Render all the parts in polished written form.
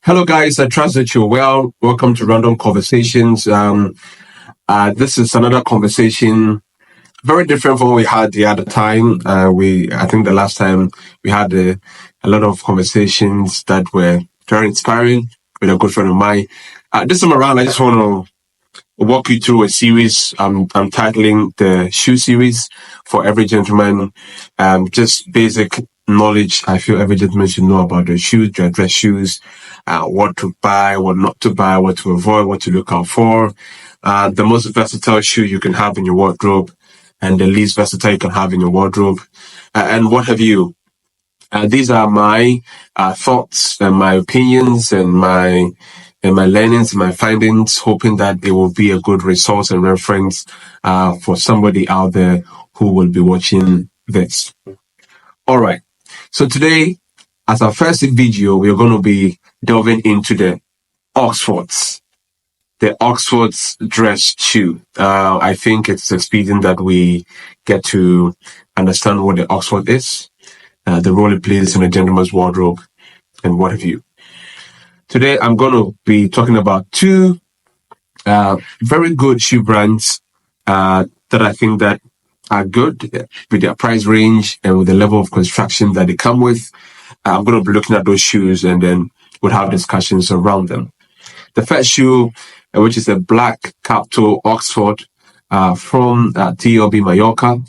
Hello, guys. I trust that you're well. Welcome to Random Conversations. This is another conversation, very different from what we had the other time. I think the last time we had a lot of conversations that were very inspiring with a good friend of mine. This time around, I just want to walk you through a series. I'm titling the shoe series for every gentleman. Just basic knowledge. I feel every gentleman should know about the shoes, their dress shoes, what to buy, what not to buy, what to avoid, what to look out for. The most versatile shoe you can have in your wardrobe and the least versatile you can have in your wardrobe. And what have you? These are my thoughts and my opinions and my learnings and my findings, hoping that it will be a good resource and reference for somebody out there who will be watching this. All right. So today, as our first video, we're going to be delving into the Oxfords. The Oxford's dress shoe. I think it's expedient that we get to understand what the Oxford is, the role it plays in a gentleman's wardrobe, and what have you. Today, I'm going to be talking about two very good shoe brands that I think that are good with their price range and with the level of construction that they come with. I'm going to be looking at those shoes and then we'll have discussions around them. The first shoe, which is a black cap toe Oxford from TLB Mallorca.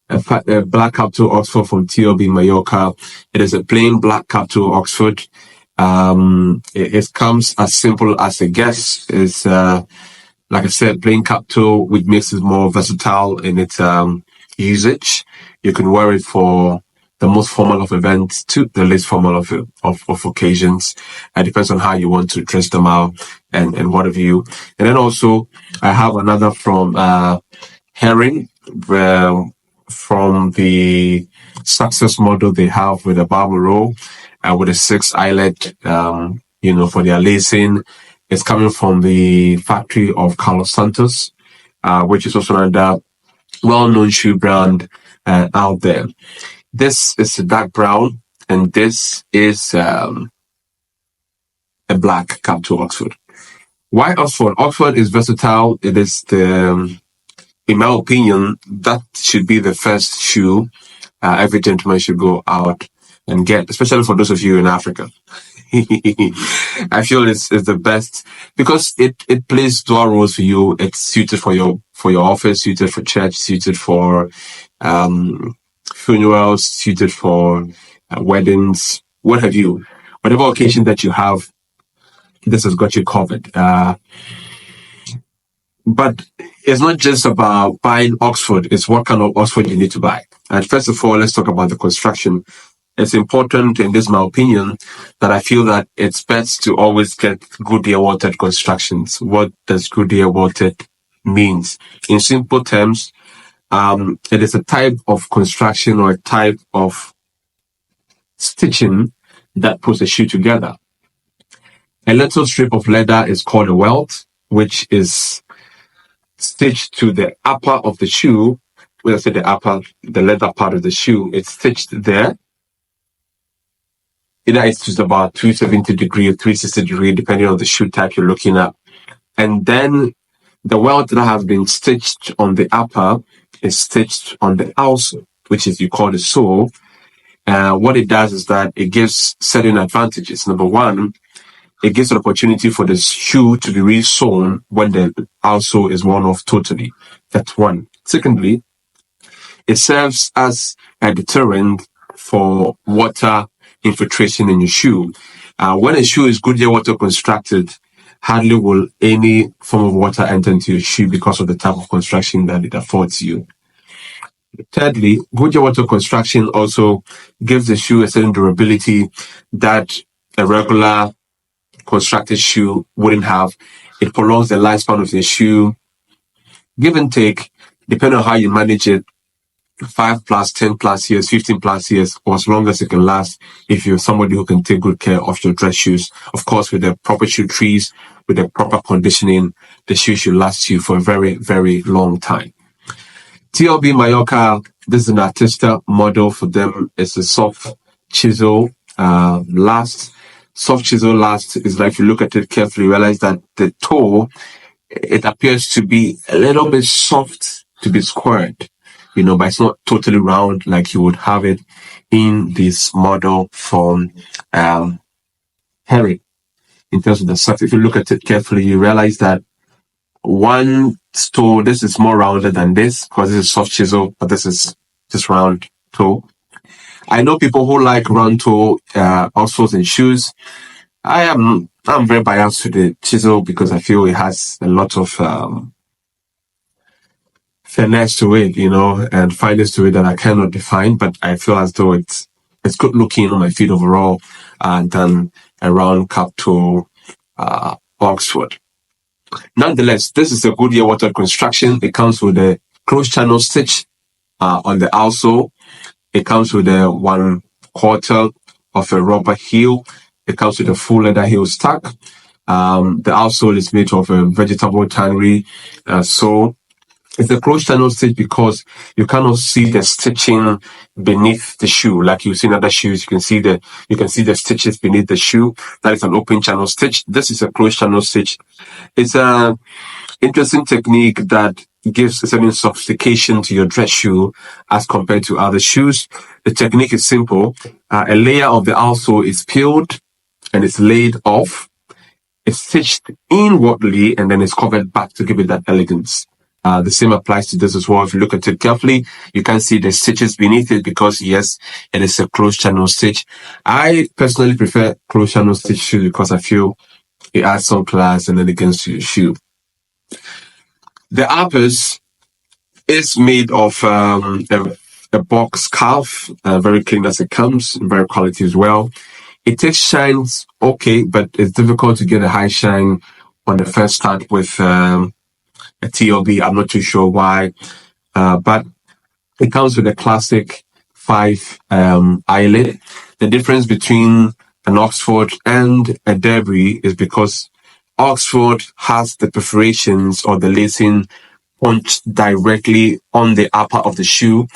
A black cap toe Oxford from TLB Mallorca. It is a plain black cap toe Oxford. It comes as simple as it gets. It's like I said, plain cap toe, which makes it more versatile in its usage. You can wear it for the most formal of events to the least formal of occasions. It depends on how you want to dress them out and what have you. And then also, I have another from Herring, from the Sussex model they have with a barber roll, with a 6 eyelet, for their lacing. It's coming from the factory of Carlos Santos, which is also another well-known shoe brand out there. This is a dark brown, and this is a black cap to Oxford. Why Oxford? Oxford is versatile. It is in my opinion, that should be the first shoe every gentleman should go out and get, especially for those of you in Africa. I feel it's the best because it plays dual roles for you. It's suited for your office, suited for church, suited for funerals, suited for weddings, what have you. Whatever occasion that you have, this has got you covered. But it's not just about buying Oxford, it's what kind of Oxford you need to buy. And first of all, let's talk about the construction. It's important, in this my opinion, that I feel that it's best to always get Goodyear watered constructions. What does Goodyear watered means? In simple terms, it is a type of construction or a type of stitching that puts a shoe together. A little strip of leather is called a welt, which is stitched to the upper of the shoe. When I say the leather part of the shoe, it's stitched there. Either it's just about 270 degree or 360 degree, depending on the shoe type you're looking at. And then the welt that has been stitched on the upper is stitched on the outsole, which is you call the sole. What it does is that it gives certain advantages. Number one, it gives an opportunity for the shoe to be re-sewn when the outsole is worn off totally. That's one. Secondly, it serves as a deterrent for water infiltration in your shoe. When a shoe is Goodyear water constructed, hardly will any form of water enter into your shoe because of the type of construction that it affords you. Thirdly, Goodyear water construction also gives the shoe a certain durability that a regular constructed shoe wouldn't have. It prolongs the lifespan of the shoe, give and take, depending on how you manage it, 5 plus, 10 plus years, 15 plus years, or as long as it can last if you're somebody who can take good care of your dress shoes. Of course, with the proper shoe trees, with the proper conditioning, the shoe should last you for a very, very long time. TLB Mallorca, this is an Artista model for them. It's a soft chisel, last soft chisel last is like, if you look at it carefully, you realize that the toe, it appears to be a little bit soft to be squared, but it's not totally round like you would have it in this model from Harry. In terms of the surface, if you look at it carefully, you realize that one toe, this is more rounded than this because this is soft chisel, but this is just round toe. I know people who like round toe outsoles in shoes. I'm very biased to the chisel because I feel it has a lot of finesse to it, and fineness to it that I cannot define. But I feel as though it's good looking on my feet overall, than a round cap toe Oxford. Nonetheless, this is a Goodyear water construction. It comes with a closed channel stitch on the outsole. It comes with a 1/4 of a rubber heel. It comes with a full leather heel stack. The outsole is made of a vegetable tannery sole. It's a closed channel stitch because you cannot see the stitching beneath the shoe. Like you see in other shoes, you can see the stitches beneath the shoe. That is an open channel stitch. This is a closed channel stitch. It's a interesting technique that gives a certain sophistication to your dress shoe as compared to other shoes. The technique is simple. A layer of the outsole is peeled and it's laid off. It's stitched inwardly and then it's covered back to give it that elegance. The same applies to this as well. If you look at it carefully, you can see the stitches beneath it because, yes, it is a closed channel stitch. I personally prefer closed channel stitch shoes because I feel it adds some class and elegance to your shoe. The uppers is made of a box calf, very clean as it comes, very quality as well. It takes shines okay, but it's difficult to get a high shine on the first start with a TLB. I'm not too sure why, but it comes with a classic 5 eyelet. The difference between an Oxford and a Derby is because Oxford has the perforations or the lacing punched directly on the upper of the shoe,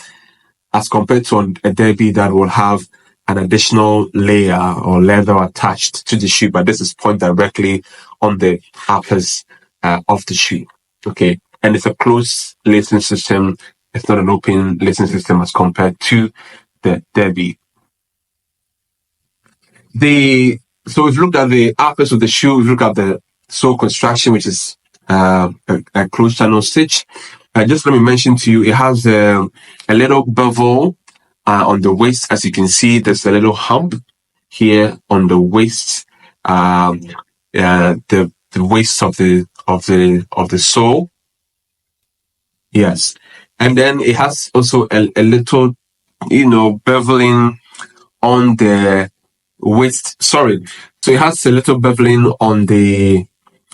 as compared to a Derby that will have an additional layer or leather attached to the shoe, but this is punched directly on the uppers of the shoe. Okay, and it's a closed lacing system. It's not an open lacing system as compared to the Derby. So we've looked at the uppers of the shoe. We've looked at the sole construction, which is a closed channel stitch. Just let me mention to you, it has a little bevel on the waist. As you can see, there's a little hump here on the waist, the waist of the sole. Yes, and then it has also a little, beveling on the waist. Sorry, so it has a little beveling on the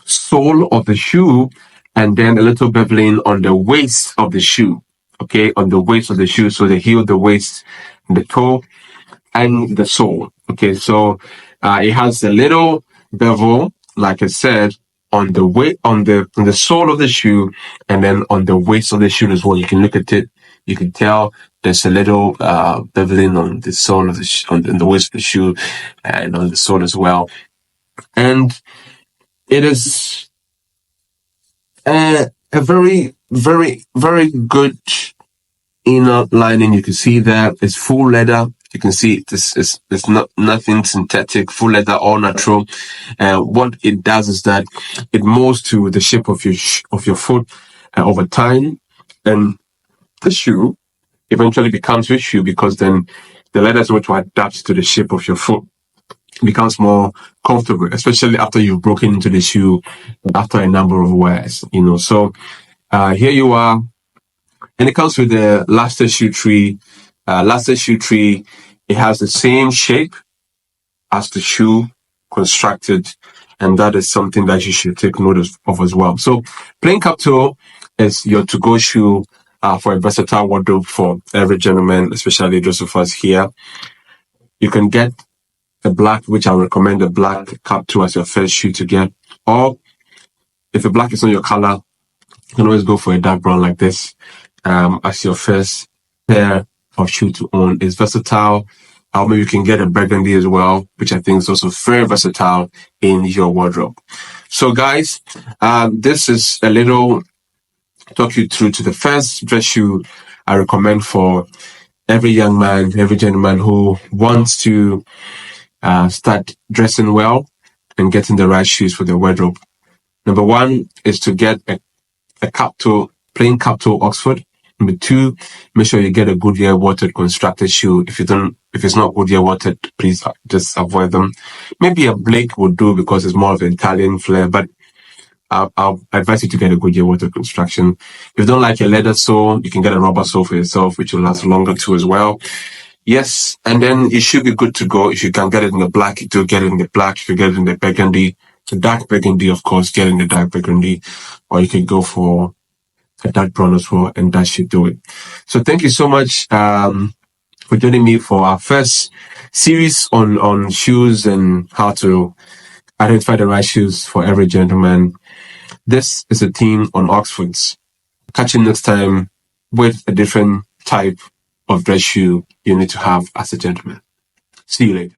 sole of the shoe, and then a little beveling on the waist of the shoe. Okay, on the waist of the shoe, so the heel, the waist, the toe, and the sole. Okay, so it has a little bevel, like I said, on the sole of the shoe, and then on the waist of the shoe as well. You can look at it, you can tell there's a little beveling on the sole of the on the waist of the shoe, and on the sole as well. And it is a very, very, very good inner lining. You can see that it's full leather. You can see it's not nothing synthetic, full leather, all natural. What it does is that it molds to the shape of your foot over time, and the shoe eventually becomes your shoe because then the leather is going to adapt to the shape of your foot. It becomes more comfortable, especially after you've broken into the shoe after a number of wears. So here you are. And it comes with the Laster shoe tree. Laster shoe tree, it has the same shape as the shoe constructed, and that is something that you should take notice of as well. So plain cap toe is your to-go shoe for a versatile wardrobe for every gentleman, especially those of us here. You can get a black, which I recommend a black cap toe as your first shoe to get, or if the black is not your color, you can always go for a dark brown like this as your first pair of shoe to own. It's versatile. maybe you can get a burgundy as well, which I think is also very versatile in your wardrobe. So guys, this is a little talk you through to the first dress shoe I recommend for every young man, every gentleman who wants to start dressing well and getting the right shoes for their wardrobe. Number one is to get a cap toe, plain cap toe Oxford. Number two, make sure you get a Goodyear watered constructed shoe. If it's not Goodyear watered, please just avoid them. Maybe a Blake would do because it's more of an Italian flair, but I'll advise you to get a Goodyear water construction. If you don't like a leather sole, you can get a rubber sole for yourself, which will last longer too as well. Yes, and then you should be good to go. If you can get it in the black, do get it in the black. If you get it in the burgundy, the dark burgundy, of course, get in the dark burgundy, or you can go for a dark brown as well, and that should do it. So thank you so much for joining me for our first series on shoes and how to identify the right shoes for every gentleman. This is a team on Oxfords. Catch you next time with a different type of dress shoe you need to have as a gentleman. See you later.